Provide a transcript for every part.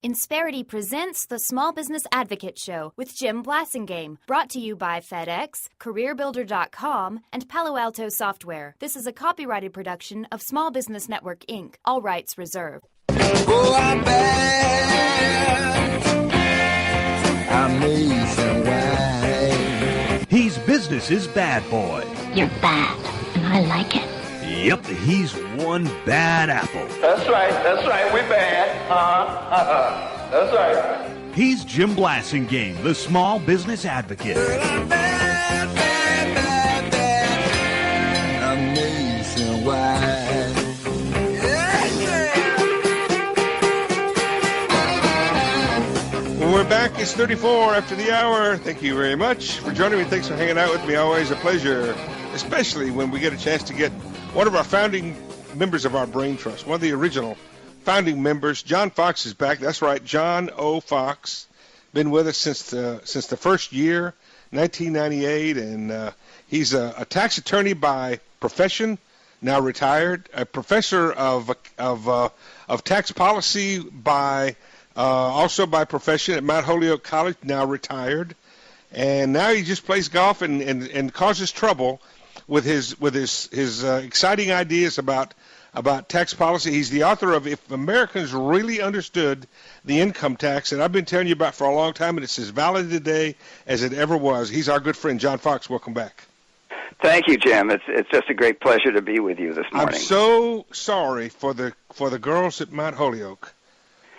Insperity presents the Small Business Advocate Show with Jim Blasingame, brought to you by FedEx, CareerBuilder.com, and Palo Alto Software. This is a copyrighted production of Small Business Network, Inc., all rights reserved. Oh, I'm bad. I'm nationwide. He's business's bad boy. You're bad, and I like it. Yep, he's one bad apple. That's right, we bad. That's right. He's Jim Blasingame, the small business advocate. I'm bad, bad, bad, bad. I'm nationwide. Well, we're back. It's 34 after the hour. Thank you very much for joining me. Thanks for hanging out with me. Always a pleasure, especially when we get a chance to get one of our founding members of our Brain Trust, one of the original founding members. John Fox is back. That's right, John O. Fox. Been with us since the first year, 1998, and he's a tax attorney by profession, now retired, a professor of tax policy by also by profession at Mount Holyoke College, now retired, and now he just plays golf and causes trouble with his exciting ideas about tax policy. He's the author of If Americans Really Understood the Income Tax, and I've been telling you about for a long time, and it's as valid today as it ever was. He's our good friend, John Fox. Welcome back. Thank you, Jim. It's just a great pleasure to be with you this morning. I'm so sorry for the girls at Mount Holyoke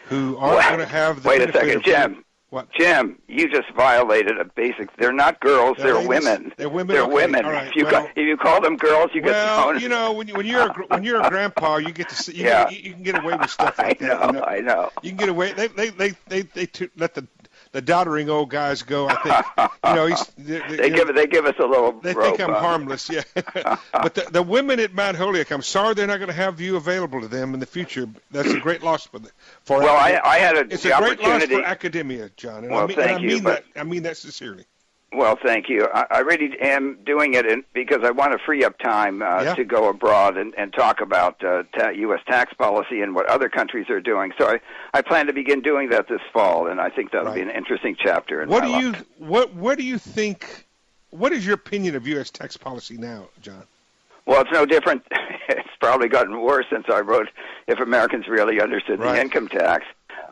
who aren't going to have the Wait a second, Jim. What? Jim, you just violated a basic. They're not girls. They're women. They're women. They're okay. women. All right. If you call them girls, you get thrown. You know, when you're a grandpa, you get to see. You can get away with stuff like that. I know. You can get away. They let the doddering old guys go. I think. You know, they give us a little. They rope, think I'm harmless. Yeah. But the women at Mount Holyoke, I'm sorry they're not going to have you available to them in the future. That's a great loss for. Well, I had it's the a great loss opportunity for academia, John. And well, I mean that sincerely. Well, thank you. I really am doing it because I want to free up time to go abroad and talk about U.S. tax policy and what other countries are doing. So I plan to begin doing that this fall, and I think that'll be an interesting chapter in my life. What do you think? What is your opinion of U.S. tax policy now, John? Well, it's no different. It's probably gotten worse since I wrote If Americans Really Understood the Income Tax.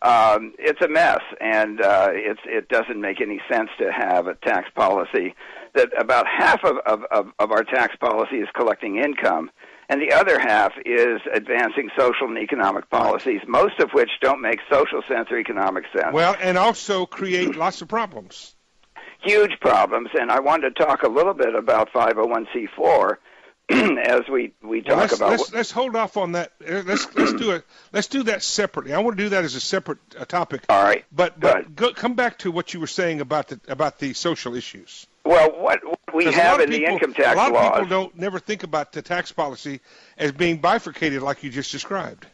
It's a mess, and it doesn't make any sense to have a tax policy that about half of our tax policy is collecting income, and the other half is advancing social and economic policies, most of which don't make social sense or economic sense. Well, and also create lots of problems. Huge problems, and I wanted to talk a little bit about 501c4 as we talk about. Let's hold off on that. Let's do that separately. I want to do that as a separate topic. All right. But come back to what you were saying about the social issues. Well, what we have in the income tax laws. A lot of people never think about the tax policy as being bifurcated like you just described.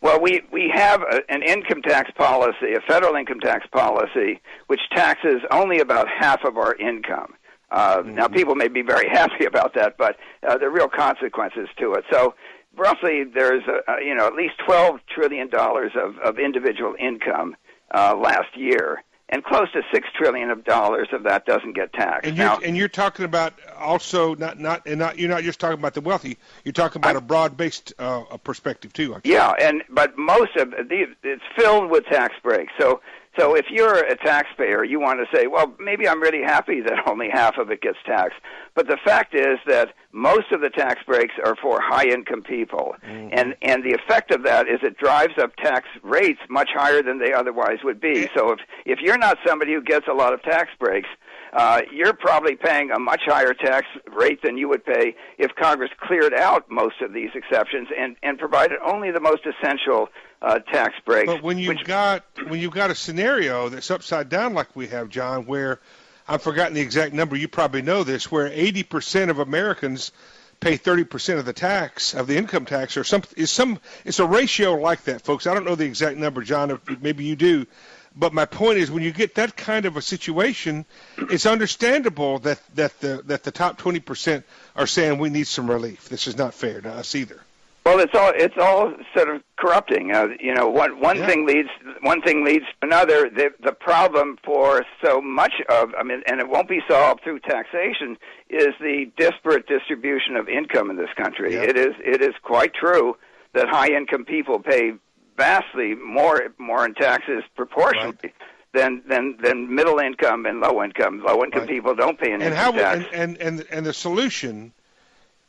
Well, we have an income tax policy, a federal income tax policy, which taxes only about half of our income. Now, people may be very happy about that, but there are real consequences to it. So, roughly, there's at least $12 trillion of individual income last year, and close to $6 trillion of that doesn't get taxed. And you're talking about also you're not just talking about the wealthy. You're talking about a broad-based perspective too, aren't you? Yeah, but most of it's filled with tax breaks. So if you're a taxpayer, you want to say, well, maybe I'm really happy that only half of it gets taxed. But the fact is that most of the tax breaks are for high-income people. Mm-hmm. And the effect of that is it drives up tax rates much higher than they otherwise would be. So if you're not somebody who gets a lot of tax breaks, you're probably paying a much higher tax rate than you would pay if Congress cleared out most of these exceptions and provided only the most essential tax breaks. But when you've got a scenario that's upside down like we have, John, where I've forgotten the exact number, you probably know this, where 80% of Americans pay 30% of the tax, of the income tax, or it's a ratio like that, folks. I don't know the exact number, John. Maybe you do. But my point is, when you get that kind of a situation, it's understandable that the top 20% are saying we need some relief. This is not fair to us either. Well, it's all sort of corrupting. One thing leads to another. The problem for so much of, and it won't be solved through taxation, is the disparate distribution of income in this country. Yeah. It is quite true that high income people pay vastly more in taxes proportionally. Than middle income and low income. Low income people don't pay an income tax. And the solution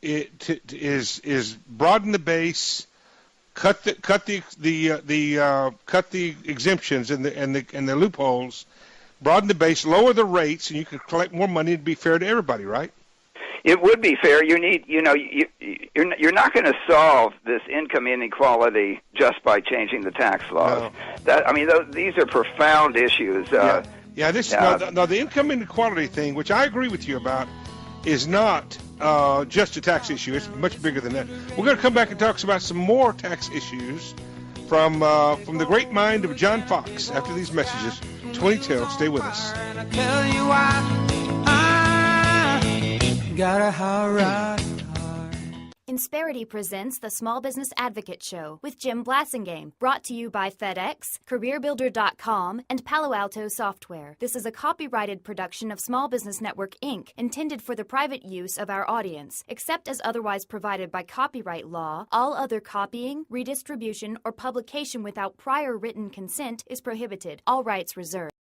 is broaden the base, cut the exemptions and the loopholes, broaden the base, lower the rates, and you could collect more money to be fair to everybody, right? It would be fair. You need, you're not going to solve this income inequality just by changing the tax laws. No. These are profound issues. The income inequality thing, which I agree with you about, is not just a tax issue. It's much bigger than that. We're going to come back and talk about some more tax issues from the great mind of John Fox after these messages. 2010. Stay with us. Insperity presents the Small Business Advocate Show with Jim Blasingame, brought to you by FedEx, CareerBuilder.com, and Palo Alto Software. This is a copyrighted production of Small Business Network, Inc., intended for the private use of our audience. Except as otherwise provided by copyright law, all other copying, redistribution, or publication without prior written consent is prohibited. All rights reserved.